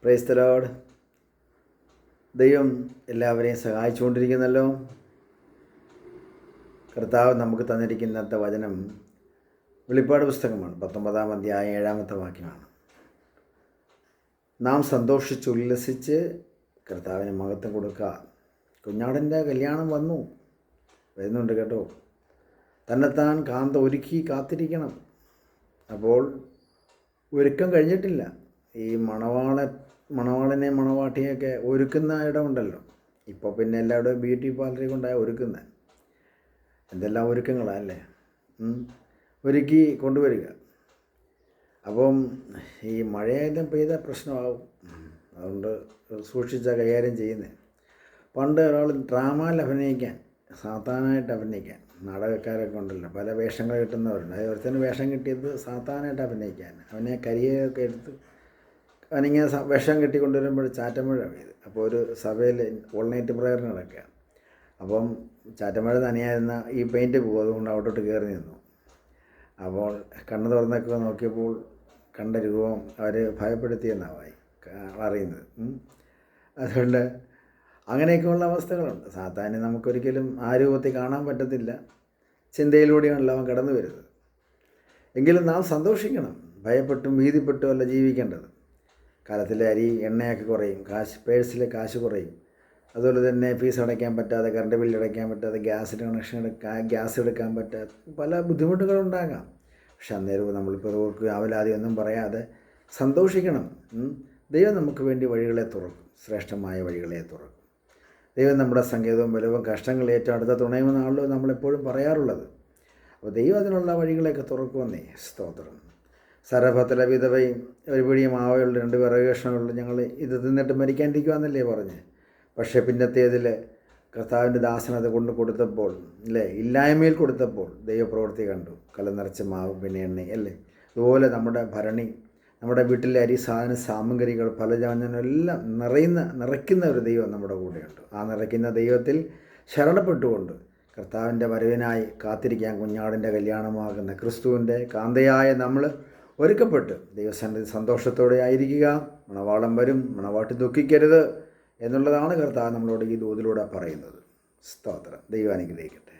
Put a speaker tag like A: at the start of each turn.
A: Praise the Lord. ദൈവം എല്ലാവരെയും സഹായിച്ചുകൊണ്ടിരിക്കുന്നല്ലോ. കർത്താവ് നമുക്ക് തന്നിരിക്കുന്നത്തെ വചനം വെളിപ്പാട് പുസ്തകമാണ്. 19-ാം അധ്യായം 7-ാമത്തെ വാക്യമാണ്. നാം സന്തോഷിച്ചുല്ലസിച്ച് കർത്താവിന് മഹത്വം കൊടുക്കുക. കുഞ്ഞാടിൻ്റെ കല്യാണം വരുന്നുണ്ട് കേട്ടോ. തന്നെത്താൻ കാന്ത ഒരുക്കി കാത്തിരിക്കണം. അപ്പോൾ ഒരുക്കം കഴിഞ്ഞിട്ടില്ല. ഈ മണവാളനെ മണവാട്ടിയൊക്കെ ഒരുക്കുന്ന ഇടമുണ്ടല്ലോ. ഇപ്പോൾ പിന്നെ എല്ലാവരുടെയും ബ്യൂട്ടി പാർലറിൽ കൊണ്ടാണ് ഒരുക്കുന്നത്. എന്തെല്ലാം ഒരുക്കങ്ങളല്ലേ, ഒരുക്കി കൊണ്ടുവരിക. അപ്പം ഈ മഴയെല്ലാം പെയ്ത പ്രശ്നമാകും. അതുകൊണ്ട് സൂക്ഷിച്ച കൈകാര്യം ചെയ്യുന്നത്. പണ്ട് ഒരാൾ ഡ്രാമയിൽ അഭിനയിക്കാൻ, സാത്താനായിട്ട് അഭിനയിക്കാൻ, നാടകക്കാരൊക്കെ ഉണ്ടല്ലോ, പല വേഷങ്ങൾ കിട്ടുന്നവരുണ്ട്. ഒരുത്തന് വേഷം കിട്ടിയത് സാത്താനായിട്ട് അഭിനയിക്കാൻ. അവനെ കരിയൊക്കെ എടുത്ത് അവനിങ്ങനെ വിഷം കെട്ടിക്കൊണ്ടുവരുമ്പോൾ ചാറ്റമഴ പെയ്ത്. അപ്പോൾ ഒരു സഭയിൽ ഓൾ നൈറ്റ് പ്രയർ നടക്കുക. അപ്പം ചാറ്റമഴ നനയായിരുന്ന ഈ പെയിൻറ്റ് പോകും. അതുകൊണ്ട് അവിടോട്ട് കയറി നിന്നു. അപ്പോൾ കണ്ണ് തുറന്നൊക്കെ നോക്കിയപ്പോൾ കണ്ട രൂപം അവർ ഭയപ്പെടുത്തിയെന്നാണ് അറിയുന്നത്. അതുകൊണ്ട് അങ്ങനെയൊക്കെയുള്ള അവസ്ഥകളുണ്ട്. സാത്താനെ നമുക്കൊരിക്കലും ആ രൂപത്തിൽ കാണാൻ പറ്റത്തില്ല. ചിന്തയിലൂടെയാണല്ലോ അവൻ കടന്നു വരുന്നത്. എങ്കിലും നാം സന്തോഷിക്കണം. ഭയപ്പെട്ടും ഭീതിപ്പെട്ടും അല്ല ജീവിക്കേണ്ടത്. കാലത്തിലെ അരി എണ്ണയൊക്കെ കുറയും, പേഴ്സിലെ കാശ് കുറയും. അതുപോലെ തന്നെ ഫീസ് അടയ്ക്കാൻ പറ്റാതെ, കറണ്ട് ബില്ല് അടയ്ക്കാൻ പറ്റാതെ, ഗ്യാസ് എടുക്കാൻ പറ്റാതെ പല ബുദ്ധിമുട്ടുകളുണ്ടാകാം. പക്ഷെ അന്നേരവും നമ്മളിപ്പോൾ ഓർക്കുക, അവലാതിയൊന്നും പറയാതെ സന്തോഷിക്കണം. ദൈവം നമുക്ക് വേണ്ടി വഴികളെ തുറക്കും, ശ്രേഷ്ഠമായ വഴികളെ തുറക്കും. ദൈവം നമ്മുടെ സങ്കേതവും ബലവും, കഷ്ടങ്ങൾ ഏറ്റവും അടുത്ത തുണയുമെന്നാണല്ലോ നമ്മളെപ്പോഴും പറയാറുള്ളത്. അപ്പോൾ ദൈവം അതിനുള്ള വഴികളെയൊക്കെ തുറക്കുമെന്നേ. സ്തോത്രം. സരഭത്തിലെ വിധവയും ഒരു പിടിയും ആവയുള്ള 2 വിറക് കഷ്ണങ്ങളുള്ള ഞങ്ങൾ ഇത് തിന്നിട്ട് മരിക്കാണ്ടിരിക്കുവാന്നല്ലേ പറഞ്ഞ്. പക്ഷേ പിന്നത്തേതിൽ കർത്താവിൻ്റെ ദാസനത് കൊണ്ട് കൊടുത്തപ്പോൾ ഇല്ലായ്മയിൽ കൊടുത്തപ്പോൾ ദൈവപ്രവൃത്തി കണ്ടു. കല നിറച്ച് മാവും പിന്നെ എണ്ണയും അല്ലേ. അതുപോലെ നമ്മുടെ ഭരണി, നമ്മുടെ വീട്ടിലെ അരി സാധന സാമഗ്രികൾ എല്ലാം നിറയ്ക്കുന്ന ഒരു ദൈവം നമ്മുടെ കൂടെയുണ്ട്. ആ നിറയ്ക്കുന്ന ദൈവത്തിൽ ശരണപ്പെട്ടുകൊണ്ട് കർത്താവിൻ്റെ വരവിനായി കാത്തിരിക്കാൻ കുഞ്ഞാടിൻ്റെ കല്യാണമാകുന്ന ക്രിസ്തുവിൻ്റെ കാന്തയായ നമ്മൾ ഒരുക്കപ്പെട്ട് ദൈവസന്നിധി സന്തോഷത്തോടെ ആയിരിക്കുക. മണവാളം വരും, മണവാട്ടി ദുഃഖിക്കരുത് എന്നുള്ളതാണ് കർത്താവ് നമ്മളോട് ഈ ദൂതിലൂടെ പറയുന്നത്. സ്തോത്രം. ദൈവം അനുഗ്രഹിക്കട്ടെ.